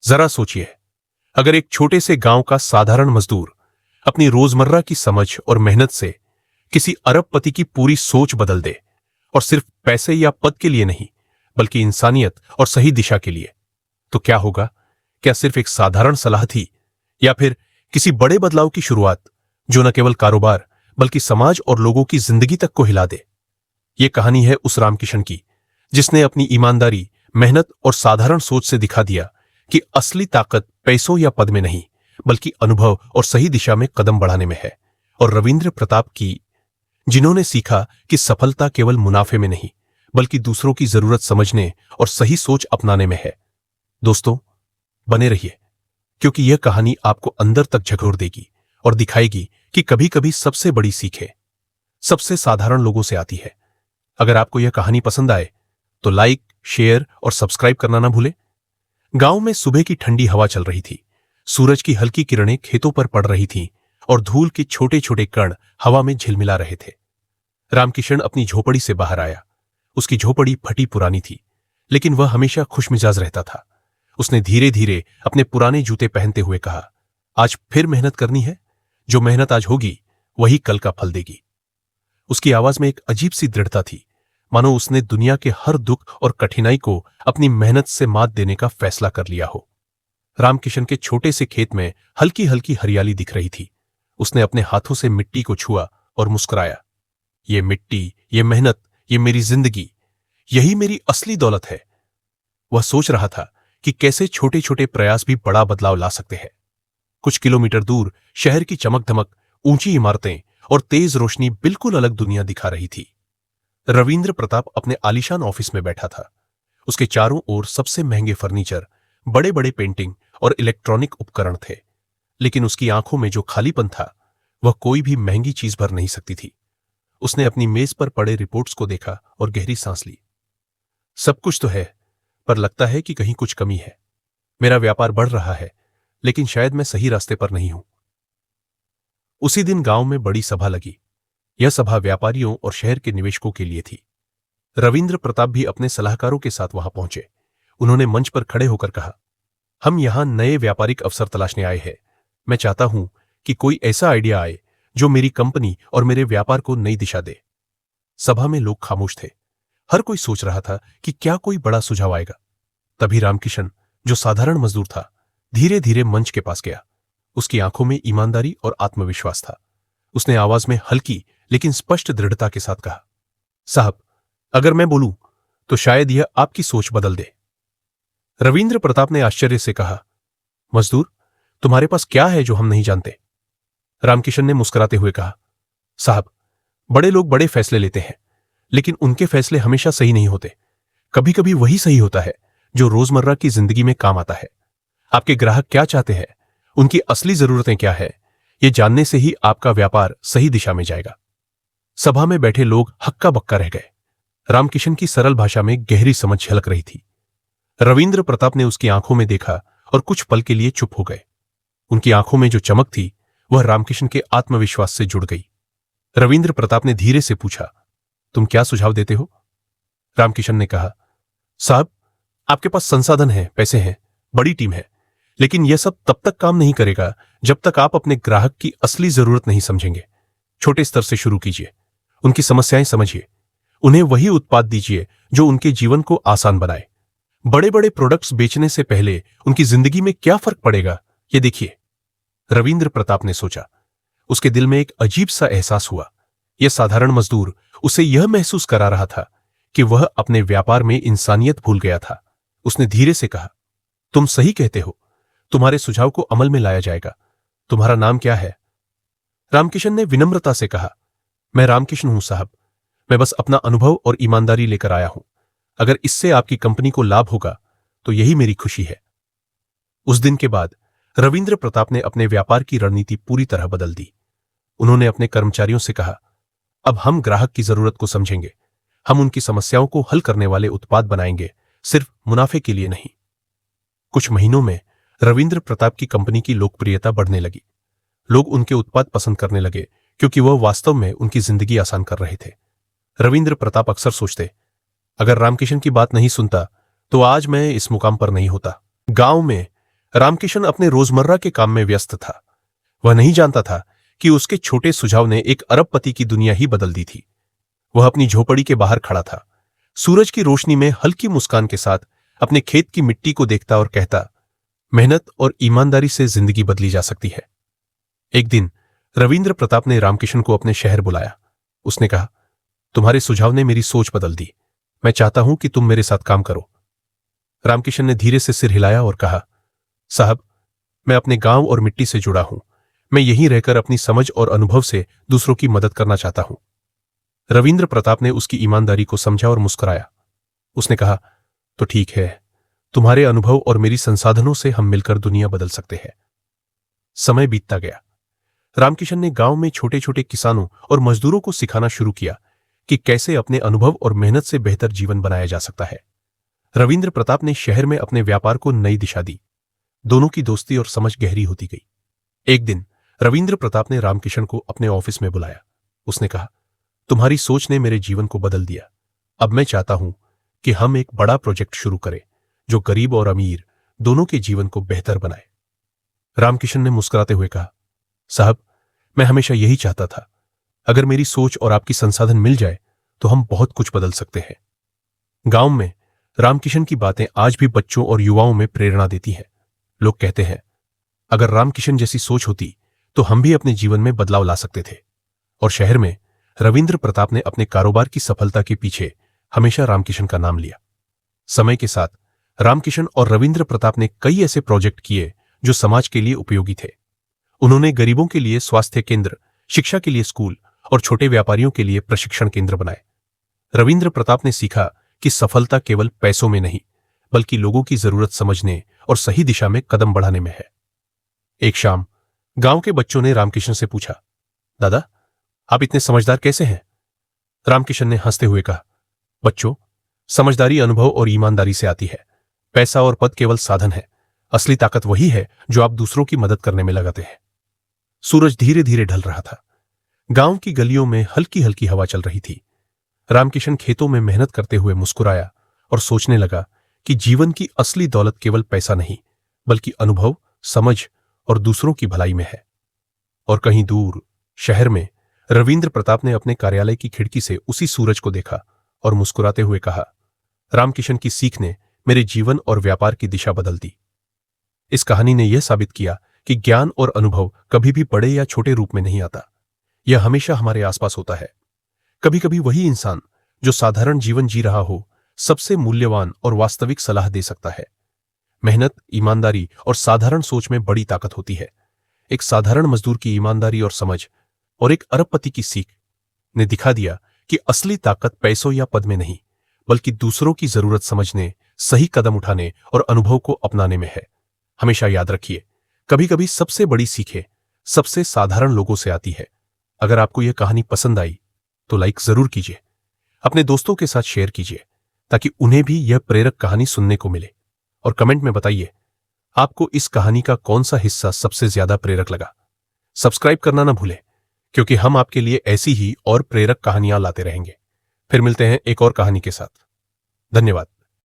जरा सोचिए, अगर एक छोटे से गांव का साधारण मजदूर अपनी रोजमर्रा की समझ और मेहनत से किसी अरबपति की पूरी सोच बदल दे, और सिर्फ पैसे या पद के लिए नहीं बल्कि इंसानियत और सही दिशा के लिए, तो क्या होगा? क्या सिर्फ एक साधारण सलाह थी, या फिर किसी बड़े बदलाव की शुरुआत जो न केवल कारोबार बल्कि समाज और लोगों की जिंदगी तक को हिला दे? यह कहानी है उस रामकिशन की जिसने अपनी ईमानदारी, मेहनत और साधारण सोच से दिखा दिया कि असली ताकत पैसों या पद में नहीं बल्कि अनुभव और सही दिशा में कदम बढ़ाने में है। और रविंद्र प्रताप की, जिन्होंने सीखा कि सफलता केवल मुनाफे में नहीं बल्कि दूसरों की जरूरत समझने और सही सोच अपनाने में है। दोस्तों, बने रहिए, क्योंकि यह कहानी आपको अंदर तक झकझोर देगी और दिखाएगी कि कभी कभी सबसे बड़ी सीखें सबसे साधारण लोगों से आती है। अगर आपको यह कहानी पसंद आए तो लाइक, शेयर और सब्सक्राइब करना ना भूलें। गांव में सुबह की ठंडी हवा चल रही थी, सूरज की हल्की किरणें खेतों पर पड़ रही थीं और धूल के छोटे छोटे कण हवा में झिलमिला रहे थे। रामकिशन अपनी झोपड़ी से बाहर आया। उसकी झोपड़ी फटी पुरानी थी, लेकिन वह हमेशा खुशमिजाज रहता था। उसने धीरे धीरे अपने पुराने जूते पहनते हुए कहा, आज फिर मेहनत करनी है। जो मेहनत आज होगी वही कल का फल देगी। उसकी आवाज में एक अजीब सी दृढ़ता थी, मानो उसने दुनिया के हर दुख और कठिनाई को अपनी मेहनत से मात देने का फैसला कर लिया हो। रामकिशन के छोटे से खेत में हल्की हल्की हरियाली दिख रही थी। उसने अपने हाथों से मिट्टी को छुआ और मुस्कुराया। ये मिट्टी, ये मेहनत, ये मेरी जिंदगी, यही मेरी असली दौलत है। वह सोच रहा था कि कैसे छोटे छोटे प्रयास भी बड़ा बदलाव ला सकते हैं। कुछ किलोमीटर दूर शहर की चमक धमक, ऊंची इमारतें और तेज रोशनी बिल्कुल अलग दुनिया दिखा रही थी। रविंद्र प्रताप अपने आलीशान ऑफिस में बैठा था। उसके चारों ओर सबसे महंगे फर्नीचर, बड़े बड़े पेंटिंग और इलेक्ट्रॉनिक उपकरण थे, लेकिन उसकी आंखों में जो खालीपन था वह कोई भी महंगी चीज भर नहीं सकती थी। उसने अपनी मेज पर पड़े रिपोर्ट्स को देखा और गहरी सांस ली। सब कुछ तो है, पर लगता है कि कहीं कुछ कमी है। मेरा व्यापार बढ़ रहा है, लेकिन शायद मैं सही रास्ते पर नहीं हूं। उसी दिन गांव में बड़ी सभा लगी। यह सभा व्यापारियों और शहर के निवेशकों के लिए थी। रविंद्र प्रताप भी अपने सलाहकारों के साथ वहां पहुंचे। उन्होंने मंच पर खड़े होकर कहा, हम यहां नए व्यापारिक अवसर तलाशने आए हैं। मैं चाहता हूं कि कोई ऐसा आइडिया आए जो मेरी कंपनी और मेरे व्यापार को नई दिशा दे। सभा में लोग खामोश थे। हर कोई सोच रहा था कि क्या कोई बड़ा सुझाव आएगा। तभी रामकिशन, जो साधारण मजदूर था, धीरे धीरे मंच के पास गया। उसकी आंखों में ईमानदारी और आत्मविश्वास था। उसने आवाज में हल्की लेकिन स्पष्ट दृढ़ता के साथ कहा, साहब, अगर मैं बोलूं तो शायद यह आपकी सोच बदल दे। रविंद्र प्रताप ने आश्चर्य से कहा, मजदूर, तुम्हारे पास क्या है जो हम नहीं जानते? रामकिशन ने मुस्कुराते हुए कहा, साहब, बड़े लोग बड़े फैसले लेते हैं, लेकिन उनके फैसले हमेशा सही नहीं होते। कभी कभी वही सही होता है जो रोजमर्रा की जिंदगी में काम आता है। आपके ग्राहक क्या चाहते हैं, उनकी असली जरूरतें क्या है, ये जानने से ही आपका व्यापार सही दिशा में जाएगा। सभा में बैठे लोग हक्का बक्का रह गए। रामकिशन की सरल भाषा में गहरी समझ झलक रही थी। रविंद्र प्रताप ने उसकी आंखों में देखा और कुछ पल के लिए चुप हो गए। उनकी आंखों में जो चमक थी वह रामकिशन के आत्मविश्वास से जुड़ गई। रविंद्र प्रताप ने धीरे से पूछा, तुम क्या सुझाव देते हो? रामकिशन ने कहा, साहब, आपके पास संसाधन है, पैसे हैं, बड़ी टीम है, लेकिन यह सब तब तक काम नहीं करेगा जब तक आप अपने ग्राहक की असली जरूरत नहीं समझेंगे। छोटे स्तर से शुरू कीजिए, उनकी समस्याएं समझिए, उन्हें वही उत्पाद दीजिए जो उनके जीवन को आसान बनाए। बड़े बड़े प्रोडक्ट्स बेचने से पहले उनकी जिंदगी में क्या फर्क पड़ेगा, ये देखिए। रविंद्र प्रताप ने सोचा। उसके दिल में एक अजीब सा एहसास हुआ। यह साधारण मजदूर उसे यह महसूस करा रहा था कि वह अपने व्यापार में इंसानियत भूल गया था। उसने धीरे से कहा, तुम सही कहते हो, तुम्हारे सुझाव को अमल में लाया जाएगा। तुम्हारा नाम क्या है? रामकिशन ने विनम्रता से कहा, मैं रामकिशन हूं साहब, मैं बस अपना अनुभव और ईमानदारी लेकर आया हूं। अगर इससे आपकी कंपनी को लाभ होगा तो यही मेरी खुशी है। उस दिन के बाद रविंद्र प्रताप ने अपने व्यापार की रणनीति पूरी तरह बदल दी। उन्होंने अपने कर्मचारियों से कहा, अब हम ग्राहक की जरूरत को समझेंगे, हम उनकी समस्याओं को हल करने वाले उत्पाद बनाएंगे, सिर्फ मुनाफे के लिए नहीं। कुछ महीनों में रविंद्र प्रताप की कंपनी की लोकप्रियता बढ़ने लगी। लोग उनके उत्पाद पसंद करने लगे क्योंकि वह वास्तव में उनकी जिंदगी आसान कर रहे थे। रविंद्र प्रताप अक्सर सोचते, अगर रामकिशन की बात नहीं सुनता तो आज मैं इस मुकाम पर नहीं होता। गांव में रामकिशन अपने रोजमर्रा के काम में व्यस्त था। वह नहीं जानता था कि उसके छोटे सुझाव ने एक अरबपति की दुनिया ही बदल दी थी। वह अपनी झोपड़ी के बाहर खड़ा था, सूरज की रोशनी में हल्की मुस्कान के साथ अपने खेत की मिट्टी को देखता और कहता, मेहनत और ईमानदारी से जिंदगी बदली जा सकती है। एक दिन रविंद्र प्रताप ने रामकिशन को अपने शहर बुलाया। उसने कहा, तुम्हारे सुझाव ने मेरी सोच बदल दी। मैं चाहता हूं कि तुम मेरे साथ काम करो। रामकिशन ने धीरे से सिर हिलाया और कहा, साहब, मैं अपने गांव और मिट्टी से जुड़ा हूं। मैं यहीं रहकर अपनी समझ और अनुभव से दूसरों की मदद करना चाहता हूं। रविंद्र प्रताप ने उसकी ईमानदारी को समझा और मुस्कुराया। उसने कहा, तो ठीक है, तुम्हारे अनुभव और मेरी संसाधनों से हम मिलकर दुनिया बदल सकते हैं। समय बीतता गया। रामकिशन ने गांव में छोटे छोटे किसानों और मजदूरों को सिखाना शुरू किया कि कैसे अपने अनुभव और मेहनत से बेहतर जीवन बनाया जा सकता है। रविंद्र प्रताप ने शहर में अपने व्यापार को नई दिशा दी। दोनों की दोस्ती और समझ गहरी होती गई। एक दिन रविंद्र प्रताप ने रामकिशन को अपने ऑफिस में बुलाया। उसने कहा, तुम्हारी सोच ने मेरे जीवन को बदल दिया। अब मैं चाहता हूं कि हम एक बड़ा प्रोजेक्ट शुरू करें जो गरीब और अमीर दोनों के जीवन को बेहतर बनाए। रामकिशन ने मुस्कुराते हुए कहा, साहब, मैं हमेशा यही चाहता था। अगर मेरी सोच और आपकी संसाधन मिल जाए तो हम बहुत कुछ बदल सकते हैं। गांव में रामकिशन की बातें आज भी बच्चों और युवाओं में प्रेरणा देती हैं। लोग कहते हैं, अगर रामकिशन जैसी सोच होती तो हम भी अपने जीवन में बदलाव ला सकते थे। और शहर में रविंद्र प्रताप ने अपने कारोबार की सफलता के पीछे हमेशा रामकिशन का नाम लिया। समय के साथ रामकिशन और रविंद्र प्रताप ने कई ऐसे प्रोजेक्ट किए जो समाज के लिए उपयोगी थे। उन्होंने गरीबों के लिए स्वास्थ्य केंद्र, शिक्षा के लिए स्कूल और छोटे व्यापारियों के लिए प्रशिक्षण केंद्र बनाए। रविंद्र प्रताप ने सीखा कि सफलता केवल पैसों में नहीं, बल्कि लोगों की जरूरत समझने और सही दिशा में कदम बढ़ाने में है। एक शाम गांव के बच्चों ने रामकिशन से पूछा, दादा, आप इतने समझदार कैसे हैं? रामकिशन ने हंसते हुए कहा, बच्चों, समझदारी अनुभव और ईमानदारी से आती है। पैसा और पद केवल साधन है। असली ताकत वही है जो आप दूसरों की मदद करने में लगाते हैं। सूरज धीरे धीरे ढल रहा था। गांव की गलियों में हल्की हल्की हवा चल रही थी। रामकिशन खेतों में मेहनत करते हुए मुस्कुराया और सोचने लगा कि जीवन की असली दौलत केवल पैसा नहीं, बल्कि अनुभव, समझ और दूसरों की भलाई में है। और कहीं दूर शहर में रविंद्र प्रताप ने अपने कार्यालय की खिड़की से उसी सूरज को देखा और मुस्कुराते हुए कहा, रामकिशन की सीख ने मेरे जीवन और व्यापार की दिशा बदल दी। इस कहानी ने यह साबित किया कि ज्ञान और अनुभव कभी भी बड़े या छोटे रूप में नहीं आता। यह हमेशा हमारे आसपास होता है। कभी कभी वही इंसान जो साधारण जीवन जी रहा हो, सबसे मूल्यवान और वास्तविक सलाह दे सकता है। मेहनत, ईमानदारी और साधारण सोच में बड़ी ताकत होती है। एक साधारण मजदूर की ईमानदारी और समझ और एक अरबपति की सीख ने दिखा दिया कि असली ताकत पैसों या पद में नहीं, बल्कि दूसरों की जरूरत समझने, सही कदम उठाने और अनुभव को अपनाने में है। हमेशा याद रखिए, कभी कभी सबसे बड़ी सीखें सबसे साधारण लोगों से आती है। अगर आपको यह कहानी पसंद आई तो लाइक जरूर कीजिए, अपने दोस्तों के साथ शेयर कीजिए ताकि उन्हें भी यह प्रेरक कहानी सुनने को मिले। और कमेंट में बताइए आपको इस कहानी का कौन सा हिस्सा सबसे ज्यादा प्रेरक लगा। सब्सक्राइब करना ना भूलें, क्योंकि हम आपके लिए ऐसी ही और प्रेरक कहानियां लाते रहेंगे। फिर मिलते हैं एक और कहानी के साथ। धन्यवाद।